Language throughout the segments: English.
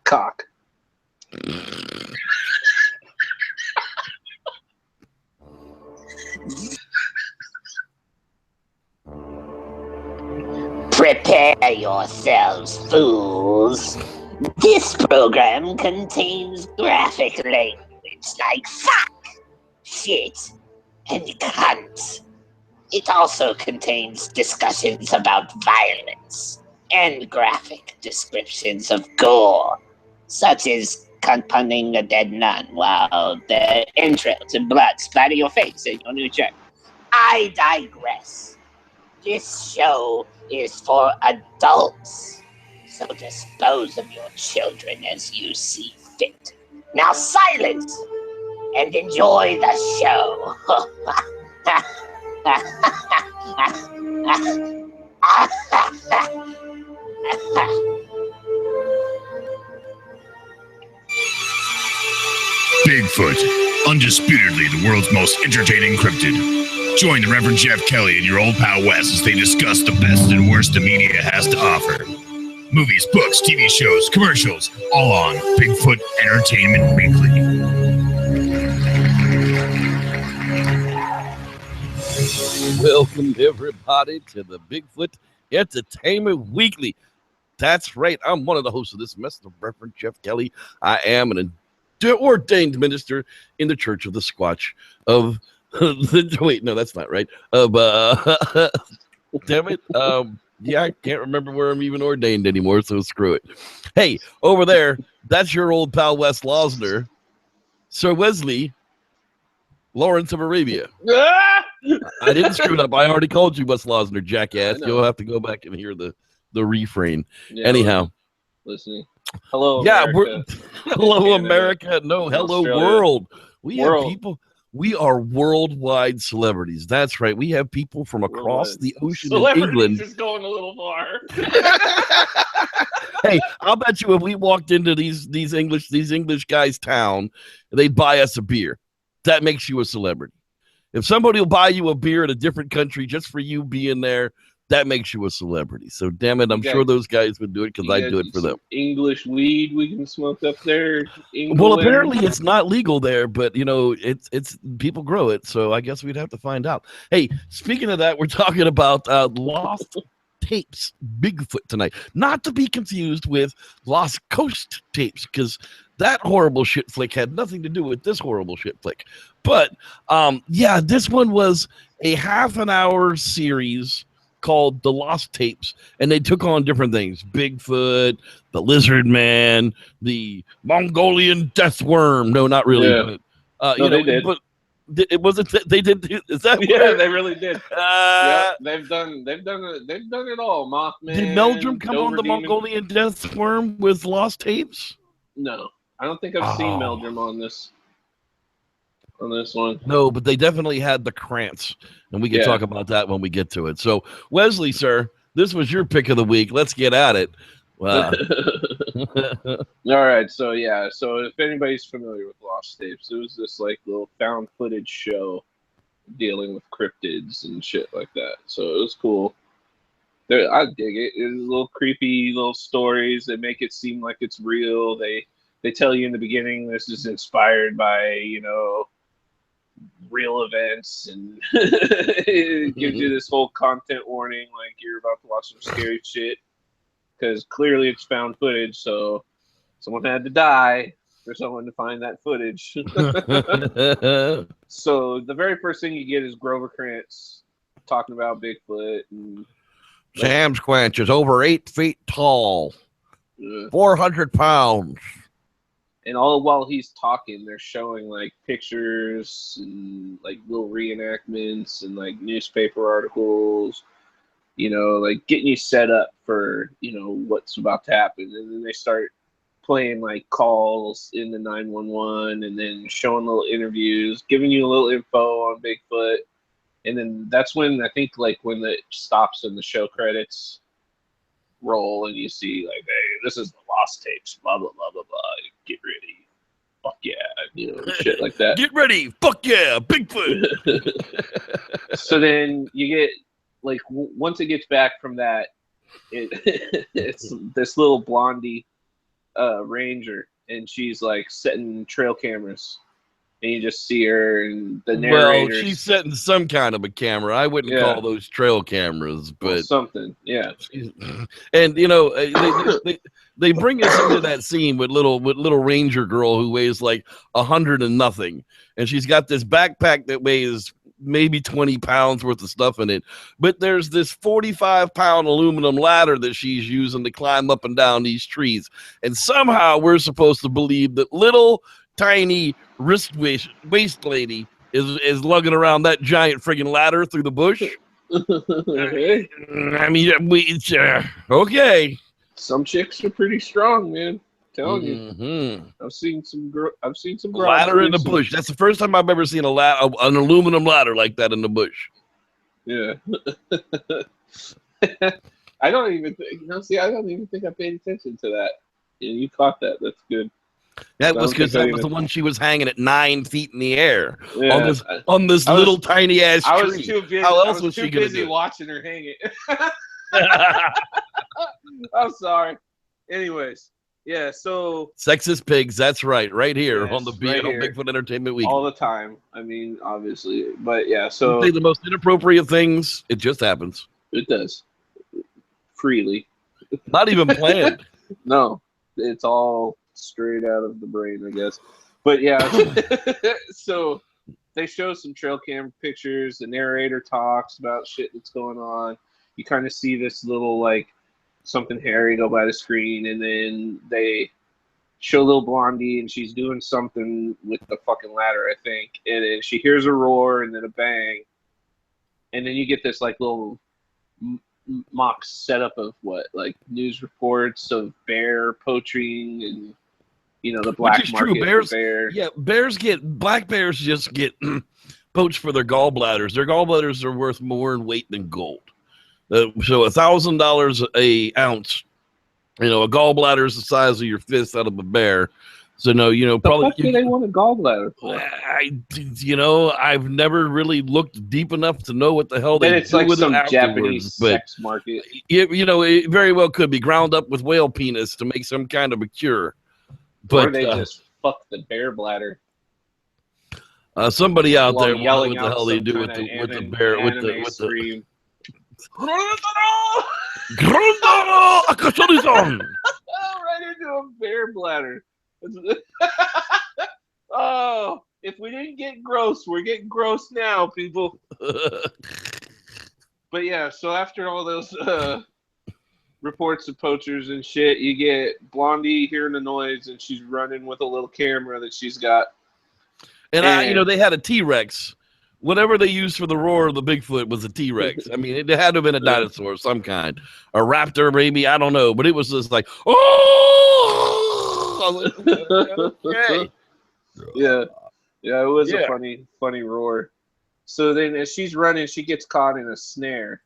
cock. Prepare yourselves, fools. This program contains graphic language like fuck, shit, and cunt. It also contains discussions about violence and graphic descriptions of gore, such as cunt punning a dead nun while the entrails and blood splatter your face in your new shirt. I digress. This show is for adults, so dispose of your children as you see fit. Now silence and enjoy the show. Bigfoot, undisputedly the world's most entertaining cryptid. Join the Reverend Jeff Kelly and your old pal Wes as they discuss the best and worst the media has to offer. Movies, books, TV shows, commercials, all on Bigfoot Entertainment Weekly. Welcome, everybody, to the Bigfoot Entertainment Weekly. That's right. I'm one of the hosts of this mess, the Reverend Jeff Kelly. I am an ordained minister in the Church of the Squatch of wait, no, that's not right. Damn it. Yeah, I can't remember where I'm even ordained anymore, so screw it. Hey, over there, that's your old pal Wes Losner, Sir Wesley Lawrence of Arabia. I didn't screw it up. I already called you Wes Losner, jackass. You'll have to go back and hear the refrain. Yeah, anyhow, listening. Hello, yeah, America. Hello, America. No, hello, Australia. World. We have people. We are worldwide celebrities. That's right. We have people from across the ocean in England. Is going a little far. Hey, I'll bet you if we walked into these English guys' town, they'd buy us a beer. That makes you a celebrity. If somebody will buy you a beer in a different country just for you being there, that makes you a celebrity. So, damn it, I'm sure those guys would do it because I'd do it for them. English weed we can smoke up there. England. Well, apparently it's not legal there, but, you know, it's people grow it, so I guess we'd have to find out. Hey, speaking of that, we're talking about Lost Tapes, Bigfoot tonight. Not to be confused with Lost Coast Tapes, because that horrible shit flick had nothing to do with this horrible shit flick. But, yeah, this one was a half-an-hour series called The Lost Tapes, and they took on different things: Bigfoot, the Lizard Man, the Mongolian Death Worm. No, not really. Yeah. But, no, they did. But it wasn't. They did. Is that? Yeah, they really did. Yeah, they've done it all. Mothman. Did Meldrum come Dover on the Demon. Mongolian Death Worm with Lost Tapes? No, I don't think I've seen Meldrum on this one. No, but they definitely had the Krantz, and we can talk about that when we get to it. So, Wesley, sir, this was your pick of the week. Let's get at it. Wow. All right, so if anybody's familiar with Lost Tapes, it was this like little found footage show dealing with cryptids and shit like that. So it was cool. I dig it. It was little creepy little stories that make it seem like it's real. They tell you in the beginning this is inspired by, you know, real events, and it gives you this whole content warning like you're about to watch some scary shit, because clearly it's found footage, so someone had to die for someone to find that footage. So the very first thing you get is Grover Krantz talking about Bigfoot, and Sam Squanch is over 8 feet tall, 400 pounds. And all while he's talking, they're showing like pictures and like little reenactments and like newspaper articles, you know, like getting you set up for, you know, what's about to happen. And then they start playing like calls in the 911 and then showing little interviews, giving you a little info on Bigfoot. And then that's when I think like when it stops and the show credits roll and you see like, hey, this is the Lost Tapes, blah blah blah blah blah, get ready, fuck yeah, you know, shit like that. Get ready, fuck yeah, Bigfoot. So then you get like once it gets back from that, it's this little blondie ranger, and she's like setting trail cameras, and you just see her and the Well, narrator. she's setting some kind of a camera. I wouldn't call those trail cameras, but something. Yeah. And you know, they bring us into that scene with little ranger girl who weighs like 100 and nothing, and she's got this backpack that weighs maybe 20 pounds worth of stuff in it, but there's this 45-pound aluminum ladder that she's using to climb up and down these trees, and somehow we're supposed to believe that little tiny waist lady is lugging around that giant friggin' ladder through the bush. I mean, okay. Some chicks are pretty strong, man. Telling you, I've seen some. I've seen some ladder in the bush. That's the first time I've ever seen an aluminum ladder like that in the bush. Yeah. I don't even think. No, see, I don't even think I paid attention to that. Yeah, you caught that. That's good. That was because that was the one she was hanging at 9 feet in the air on this little tiny ass tree. I was too busy. How else was she busy watching her hang it? I'm sorry. Anyways, yeah. So sexist pigs. That's right. Right here yes, on the Bigfoot Entertainment Week. All the time. I mean, obviously, but yeah. So say the most inappropriate things. It just happens. It does. Freely. Not even planned. No, it's all straight out of the brain, I guess. But yeah, so they show some trail cam pictures. The narrator talks about shit that's going on. You kind of see this little like something hairy go by the screen, and then they show little Blondie, and she's doing something with the fucking ladder, I think. And then she hears a roar and then a bang, and then you get this like little mock setup of like news reports of bear poaching and the black market true. bear. Yeah, black bears just get poached for their gallbladders. Their gallbladders are worth more in weight than gold. So $1,000 an ounce. A gallbladder is the size of your fist out of a bear. So no, probably. The fuck do they want a gallbladder for? I've never really looked deep enough to know what the hell they it's do like with some it Japanese sex market. It very well could be ground up with whale penis to make some kind of a cure. But or they just fuck the bear bladder. Somebody out there yelling what the hell they do with the bear with the scream. Right into a bear bladder. Oh, if we didn't get gross, we're getting gross now, people. But yeah, so after all those reports of poachers and shit, you get Blondie hearing the noise, and she's running with a little camera that she's got. And they had a T-Rex. Whatever they used for the roar of the Bigfoot was a T-Rex. I mean, it had to have been a dinosaur of some kind. A raptor, maybe. I don't know. But it was just like, oh! Okay. Yeah. Yeah, it was a funny roar. So then as she's running, she gets caught in a snare.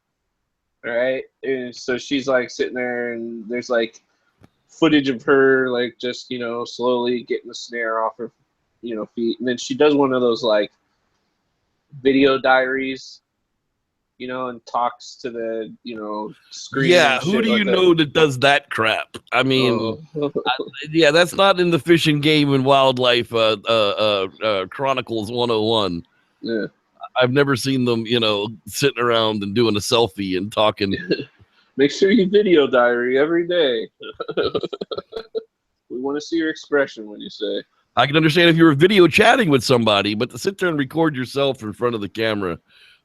All right? And so she's like sitting there, and there's like footage of her like just, slowly getting the snare off her, feet. And then she does one of those like video diaries, and talks to the, screen. Yeah, who do you know that does that crap? I mean, that's not in the Fish and Game and Wildlife Chronicles 101. Yeah. I've never seen them, sitting around and doing a selfie and talking. Make sure you video diary every day. We want to see your expression when you say. I can understand if you were video chatting with somebody, but to sit there and record yourself in front of the camera,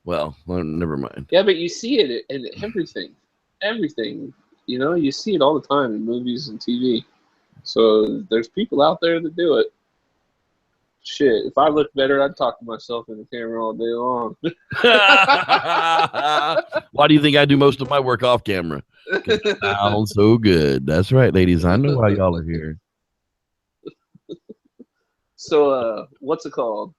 well, never mind. Yeah, but you see it in everything. Everything. You see it all the time in movies and TV. So there's people out there that do it. Shit, if I looked better, I'd talk to myself in the camera all day long. Why do you think I do most of my work off camera? It sounds so good. That's right, ladies. I know why y'all are here. So, what's it called?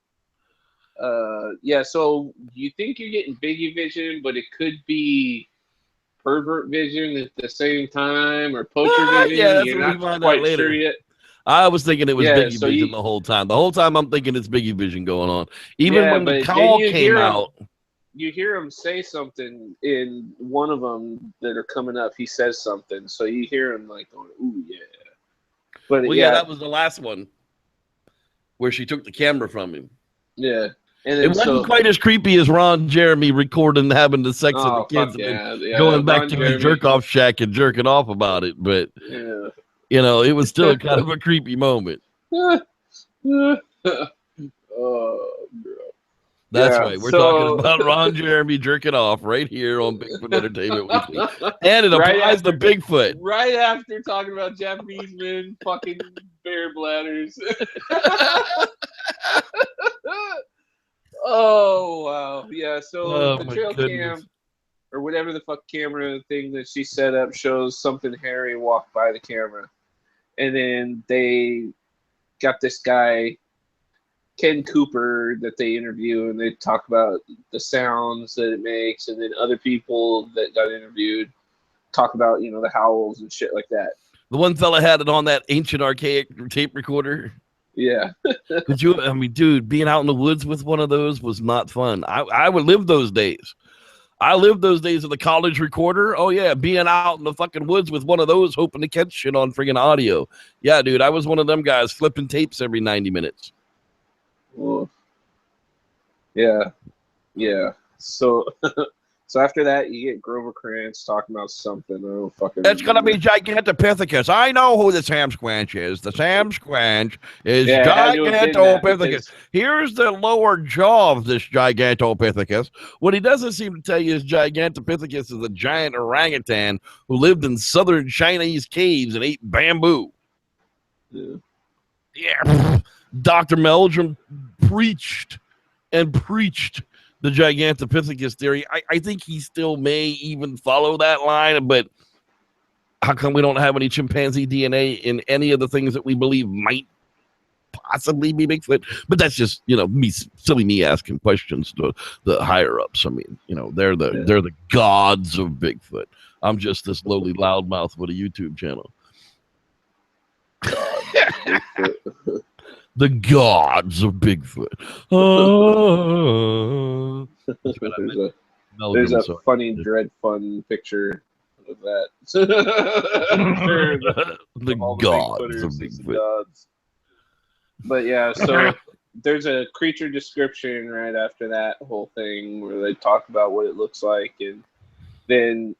So you think you're getting Biggie vision, but it could be pervert vision at the same time, or poacher vision. Yeah, that's you're what not we find quite out later. sure yet. I was thinking it was Biggie vision the whole time. The whole time I'm thinking it's Biggie vision going on. Even when the call came out. You hear him say something in one of them that are coming up. He says something. So you hear him like going, ooh, yeah. But well, yeah, that was the last one where she took the camera from him. Yeah. And it wasn't quite as creepy as Ron Jeremy recording having the sex with the kids and then going back to his jerk-off shack and jerking off about it. But, you know, it was still kind of a creepy moment. Oh, bro. That's right. We're talking about Ron Jeremy jerking off right here on Bigfoot Entertainment Weekly. And it applies to Bigfoot. Right after talking about Japanese men fucking bear bladders. Oh, wow. Yeah, so the trail cam, or whatever the fuck camera thing that she set up, shows something hairy walk by the camera. And then they got this guy, Ken Cooper, that they interview, and they talk about the sounds that it makes, and then other people that got interviewed talk about, you know, the howls and shit like that. The one fella had it on that ancient archaic tape recorder. Yeah. I mean, dude, being out in the woods with one of those was not fun. I would live those days. I lived those days of the college recorder. Oh, yeah, being out in the fucking woods with one of those, hoping to catch shit on friggin' audio. Yeah, dude, I was one of them guys flipping tapes every 90 minutes. Well, yeah. So, so after that, you get Grover Krantz talking about something. I don't fucking. It's gonna be Gigantopithecus. I know who the Sam Squanch is. The Sam Squanch is Gigantopithecus. Here's the lower jaw of this Gigantopithecus. What he doesn't seem to tell you is Gigantopithecus is a giant orangutan who lived in southern Chinese caves and ate bamboo. Yeah. Dr. Meldrum preached the Gigantopithecus theory. I think he still may even follow that line, but how come we don't have any chimpanzee DNA in any of the things that we believe might possibly be Bigfoot? But that's just, you know, me asking questions to the higher ups. I mean, you know, they're the gods of Bigfoot. I'm just this lowly loudmouth with a YouTube channel. The gods of Bigfoot. There's a funny Dread Fun picture of that. The gods of Bigfoot. But yeah, so there's a creature description right after that whole thing where they talk about what it looks like, and then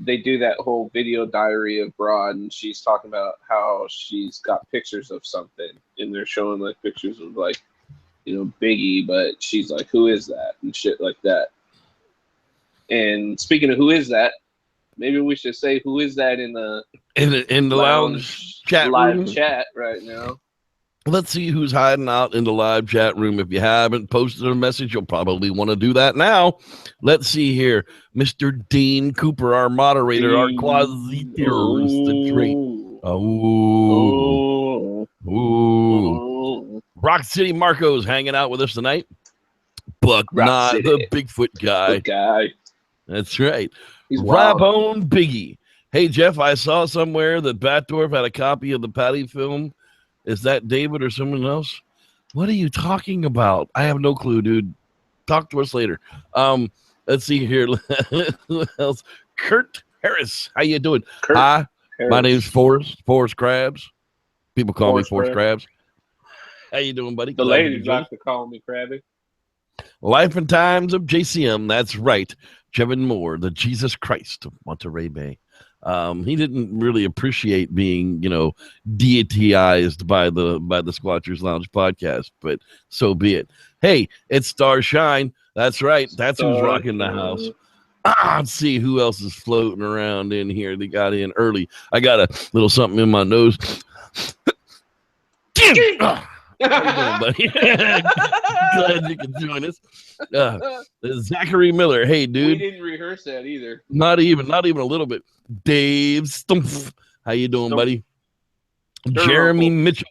they do that whole video diary of Broad, and she's talking about how she's got pictures of something, and they're showing like pictures of like, you know, Biggie, but she's like, who is that, and shit like that. And speaking of who is that, maybe we should say who is that in the lounge chat live room chat right now. Let's see who's hiding out in the live chat room. If you haven't posted a message, you'll probably want to do that now. Let's see here. Mr. Dean Cooper, our moderator, our quasi-terrorist trait. Rock City Marco's hanging out with us tonight. Buck Knott, the Bigfoot guy. That's right. Rabone Biggie. Hey, Jeff, I saw somewhere that Batdorf had a copy of the Patty film. Is that David or someone else? What are you talking about? I have no clue, dude. Talk to us later. Let's see here. Who else? Kurt Harris. How you doing? Hi. My name's Forrest Krabs. People call me Forrest Krabs. How you doing, buddy? The ladies like to call me Krabby. Life and Times of JCM. That's right. Jevin Moore, the Jesus Christ of Monterey Bay. He didn't really appreciate being, you know, deityized by the Squatchers Lounge podcast, but so be it. Hey, it's Starshine. That's right. That's who's rocking the house. Let's see who else is floating around in here. They got in early. I got a little something in my nose. How you doing, buddy? Glad you can join us. Zachary Miller. Hey, dude. We didn't rehearse that either. Not even a little bit. Dave Stumpf. How you doing, buddy? Jeremy Mitchell.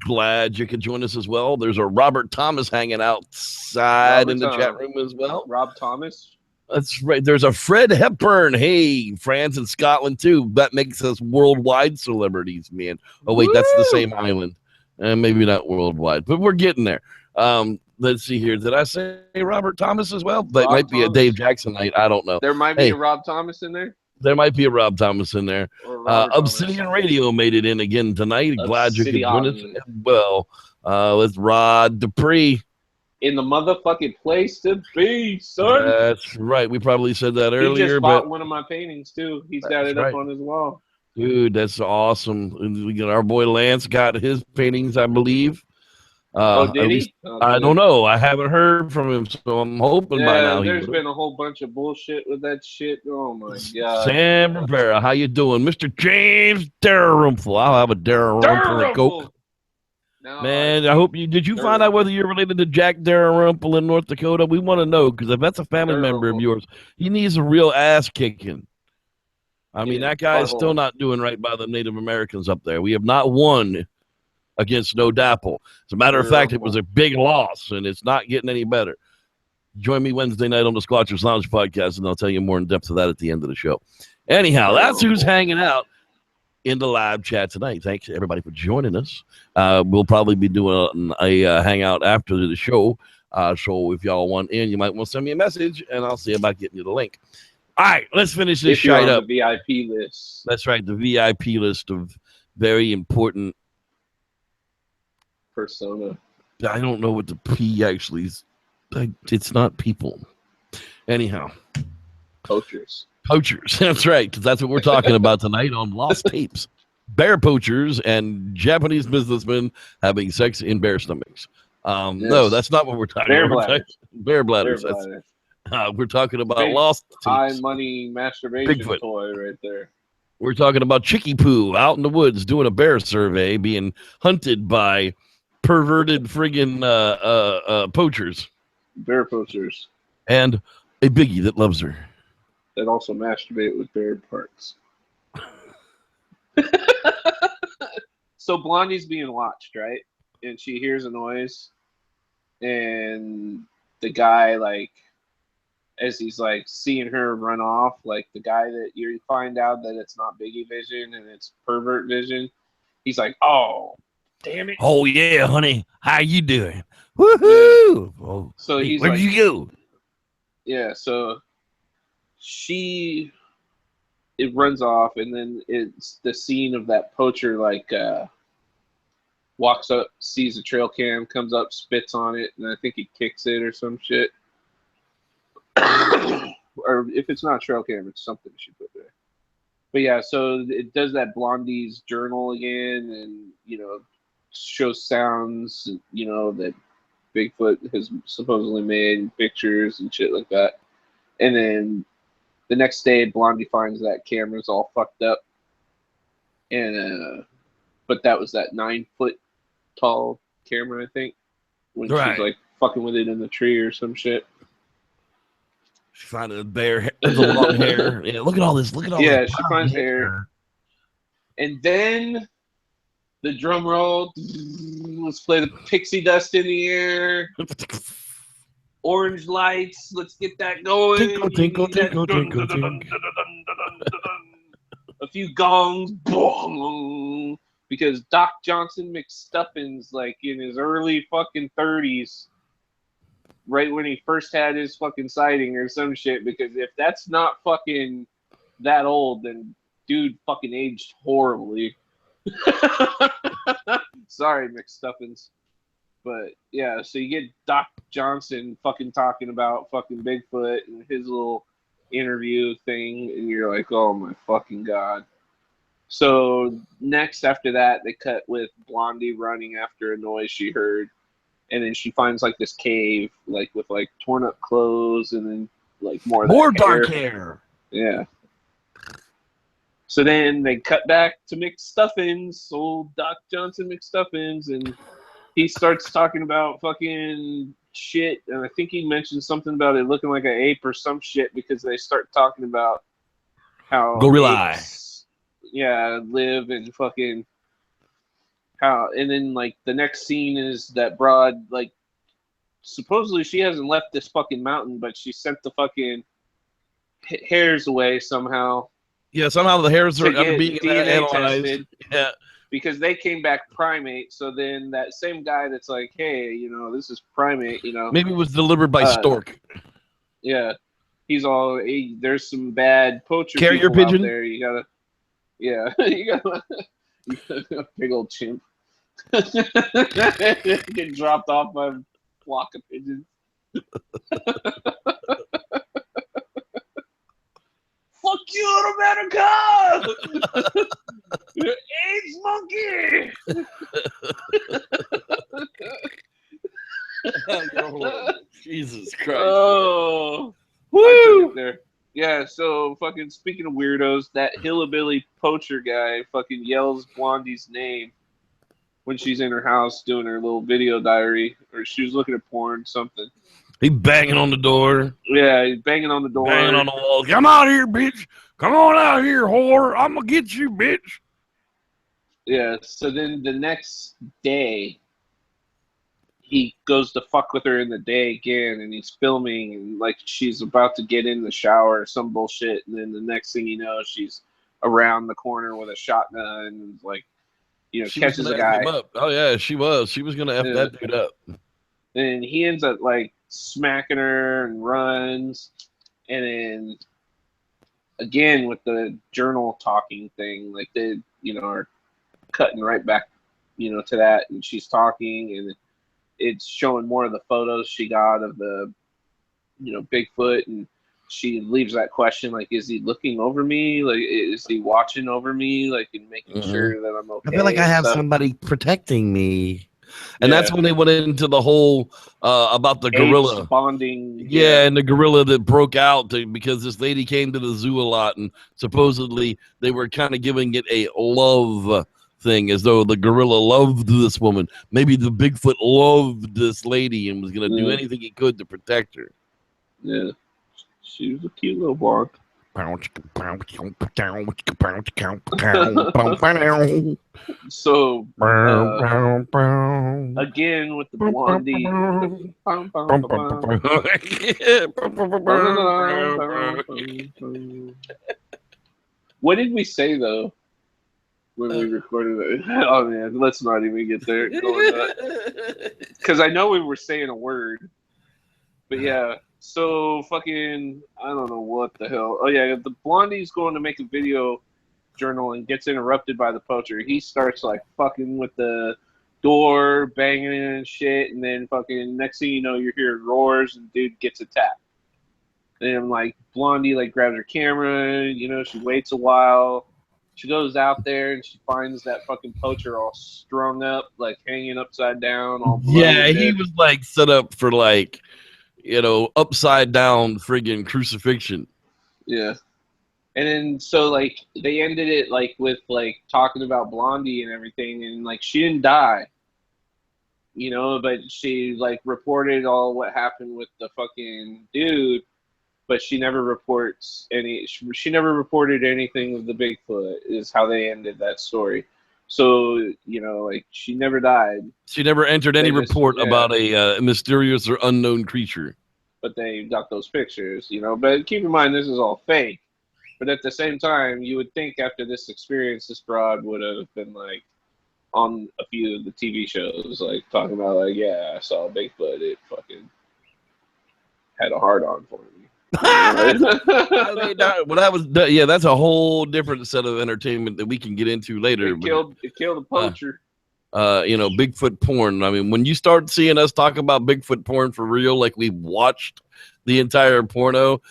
Glad you could join us as well. There's a Robert Thomas hanging outside in the chat room as well. Rob Thomas. That's right. There's a Fred Hepburn. Hey, France and Scotland too. That makes us worldwide celebrities, man. Oh wait, that's the same island. Maybe not worldwide, but we're getting there. Let's see here. Did I say Robert Thomas as well? That might be a Dave Jackson night. I don't know. There might be a Rob Thomas in there. There might be a Rob Thomas in there. Obsidian Radio made it in again tonight. Glad you could join us as well. With Rod Dupree. In the motherfucking place to be, son. That's right. We probably said that earlier. He just bought one of my paintings, too. He's got it up on his wall. Dude, that's awesome. We got our boy Lance got his paintings, I believe. Did he? I don't know. I haven't heard from him, so I'm hoping by now. There's been a whole bunch of bullshit with that shit. Oh my god. Sam Rivera, how you doing, Mr. James Dalrymple? I'll have a Dalrymple and Coke. No, man, I hope you did. You find out whether you're related to Jack Dalrymple in North Dakota? We want to know, because if that's a family member of yours, he needs a real ass kicking. I mean, that guy is still not doing right by the Native Americans up there. We have not won against No Dapple. As a matter of fact, it was a big loss, and it's not getting any better. Join me Wednesday night on the Squatchers Lounge podcast, and I'll tell you more in depth of that at the end of the show. Anyhow, that's who's hanging out in the live chat tonight. Thanks, everybody, for joining us. We'll probably be doing a hangout after the show. So if y'all want in, you might want to send me a message, and I'll see about getting you the link. All right, let's finish this shite up. The VIP list. That's right, the VIP list of very important persona. I don't know what the P actually is. It's not people. Anyhow. Poachers. That's right, because that's what we're talking about tonight on Lost Tapes. Bear poachers and Japanese businessmen having sex in bear stomachs. Yes. No, that's not what we're talking about. Bear bladders. We're talking about Lost Tapes. High money masturbation Bigfoot toy right there. We're talking about Chicky Poo out in the woods doing a bear survey, being hunted by perverted friggin' poachers. Bear poachers. And a Biggie that loves her. That also masturbate with bear parts. So Blondie's being watched, right? And she hears a noise. And the guy, like, as he's, like, seeing her run off, like, the guy that you find out that it's not Biggie vision and it's pervert vision, he's like, oh, damn it. Oh, yeah, honey. How you doing? Woohoo! Yeah. Oh, so he's where'd you go? Yeah, so it runs off, and then it's the scene of that poacher, like, walks up, sees a trail cam, comes up, spits on it, and I think he kicks it or some shit. Or if it's not a trail cam, it's something she put there. But yeah, so it does that Blondie's journal again, and, you know, shows sounds, you know, that Bigfoot has supposedly made, pictures and shit like that. And then the next day, Blondie finds that camera's all fucked up. And but that was that 9-foot tall camera, I think, when she's like fucking with it in the tree or some shit. She finds a bear with a long hair. Yeah, look at all this. Look at all this. Yeah, she finds hair. And then the drum roll. Let's play the pixie dust in the air. Orange lights. Let's get that going. Tinkle, tinkle, tinkle, tinkle, tinkle. A few gongs. Boom. Because Doc Johnson McStuffins, like in his early fucking 30s, right when he first had his fucking sighting or some shit, because if that's not fucking that old, then dude fucking aged horribly. Sorry, McStuffins. But yeah, so you get Doc Johnson fucking talking about fucking Bigfoot and his little interview thing, and you're like, oh my fucking god. So next after that, they cut with Blondie running after a noise she heard. And then she finds like this cave, like with like torn up clothes, and then like more dark hair. Yeah. So then they cut back to McStuffins, old Doc Johnson McStuffins, and he starts talking about fucking shit. And I think he mentioned something about it looking like an ape or some shit, because they start talking about how gorilla apes, live and fucking. How, and then like the next scene is that broad, like, supposedly she hasn't left this fucking mountain, but she sent the fucking hairs away somehow. Yeah, somehow the hairs are being analyzed. Tested, yeah, because they came back primate. So then that same guy that's like, hey, you know, this is primate, you know, maybe it was delivered by stork. Yeah, he's all, hey, there's some bad poacher Carrier people pigeon? out there. You gotta, yeah, you gotta a big old chimp. Get dropped off by a flock of pigeons. Fuck you, America! AIDS monkey! Jesus Christ. Oh, woo! There. Yeah, so fucking speaking of weirdos, that hillbilly poacher guy fucking yells Blondie's name when she's in her house doing her little video diary, or she was looking at porn, something. He banging on the door. Yeah, he's banging on the door. Banging on the wall. Come out here, bitch. Come on out here, whore. I'm going to get you, bitch. Yeah, so then the next day, he goes to fuck with her in the day again, and he's filming, and like she's about to get in the shower or some bullshit, and then the next thing you know, she's around the corner with a shotgun, and like, you know, She catches was a gonna F guy. him up. Oh yeah, she was. She was gonna F that dude up. And he ends up like smacking her and runs, and then again with the journal talking thing, like they, you know, are cutting right back, you know, to that, and she's talking, and it's showing more of the photos she got of the, you know, Bigfoot, and she leaves that question like, is he looking over me? Like, is he watching over me? Like, and making sure that I'm okay. I feel like I have somebody protecting me. And that's when they went into the whole about the gorilla bonding. Yeah, and the gorilla that broke out because this lady came to the zoo a lot, and supposedly they were kind of giving it a love thing, as though the gorilla loved this woman. Maybe the Bigfoot loved this lady and was going to do anything he could to protect her. Yeah, she was a cute little blonde. So again with the blondie. What did we say though when we recorded it? Oh man, let's not even get there. Because I know we were saying a word, but yeah. So fucking, I don't know what the hell. Oh yeah, the blondie's going to make a video journal and gets interrupted by the poacher. He starts like fucking with the door, banging it and shit, and then fucking next thing you know, you're hearing roars and dude gets attacked. And like blondie like grabs her camera, you know, she waits a while. She goes out there and she finds that fucking poacher all strung up, like hanging upside down, all bloody. Yeah, he was like set up for like, you know, upside down friggin' crucifixion. Yeah. And then so like they ended it like with like talking about Blondie and everything, and like she didn't die, you know, but she like reported all what happened with the fucking dude, but she never reports any. She never reported anything with the Bigfoot. Is how they ended that story. So, you know, like she never died. She never entered any report about a mysterious or unknown creature. But they got those pictures, you know. But keep in mind, this is all fake. But at the same time, you would think after this experience, this broad would have been like on a few of the TV shows, like talking about like, yeah, I saw Bigfoot. It fucking had a hard on for me. Well, that was that's a whole different set of entertainment that we can get into later. It killed a poacher. You know, Bigfoot porn. I mean, when you start seeing us talk about Bigfoot porn for real, like we watched the entire porno,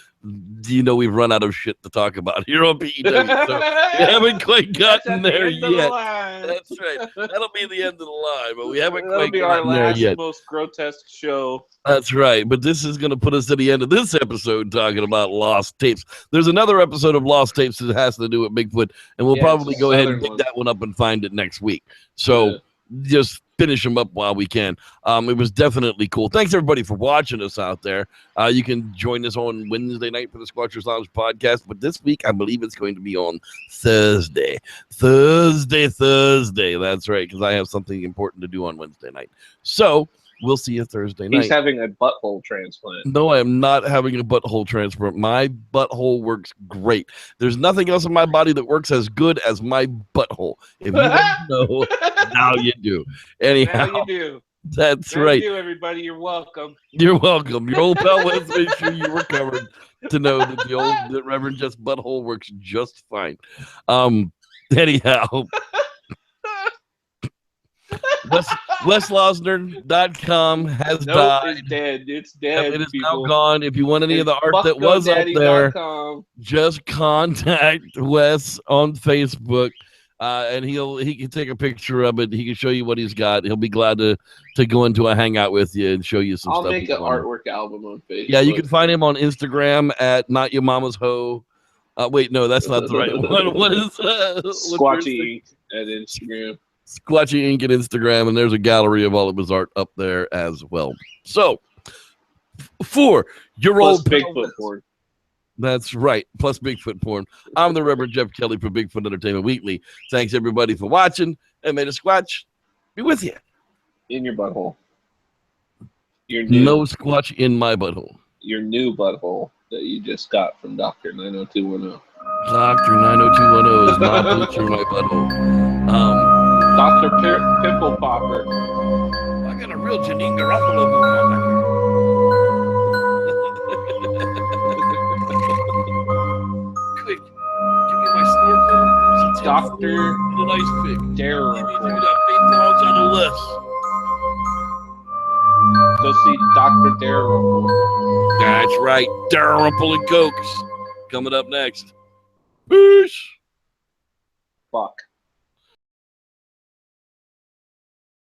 you know we've run out of shit to talk about here on BEW. So we haven't quite gotten there yet. That's right. That'll be the end of the line, but we haven't quite gotten there yet. Most grotesque show. That's right. But this is going to put us at the end of this episode talking about lost tapes. There's another episode of Lost Tapes that has to do with Bigfoot, and we'll probably go ahead and pick that one up and find it next week. So just finish them up while we can. It was definitely cool. Thanks everybody for watching us out there. You can join us on Wednesday night for the Squatchers Lounge podcast, but this week I believe it's going to be on Thursday. That's right, because I have something important to do on Wednesday night. So we'll see you Thursday night. He's having a butthole transplant. No, I am not having a butthole transplant. My butthole works great. There's nothing else in my body that works as good as my butthole. If you don't know, now you do. Anyhow, now you do. That's Thank right. you, everybody. You're welcome. You're welcome. Your old pal Wes made sure you were covered to know that the Reverend Jeff's butthole works just fine. Anyhow, WesLosner.com has died. It's dead. It's dead. It is people. now gone. If you want any of the art that was up there, just contact Wes on Facebook, and he can take a picture of it. He can show you what he's got. He'll be glad to go into a hangout with you and show you some stuff. I'll make an artwork album on Facebook. Yeah, you can find him on Instagram at Not Your Mama's Hoe. Wait, no, that's not the right one. What is Squatchy Inc. at Instagram. Squatchy Inc. at Instagram, and there's a gallery of all of his art up there as well. So, for your Plus old Bigfoot porn. That's right. Plus Bigfoot porn. I'm the Reverend Jeff Kelly for Bigfoot Entertainment Weekly. Thanks everybody for watching, and may the Squatch be with you. In your butthole. No Squatch in my butthole. Your new butthole that you just got from Dr. 90210. Dr. 90210 is not good through my butthole. Dr. Pimple Popper. I got a real Janine Garofalo move on that. Quick, give me my snorkel. Dr. The nice pick. Darryl. Give me that 8 pounds on the list. Go see Dr. Darryl. That's right. Darryl and Cokes. Coming up next. Peace. Fuck.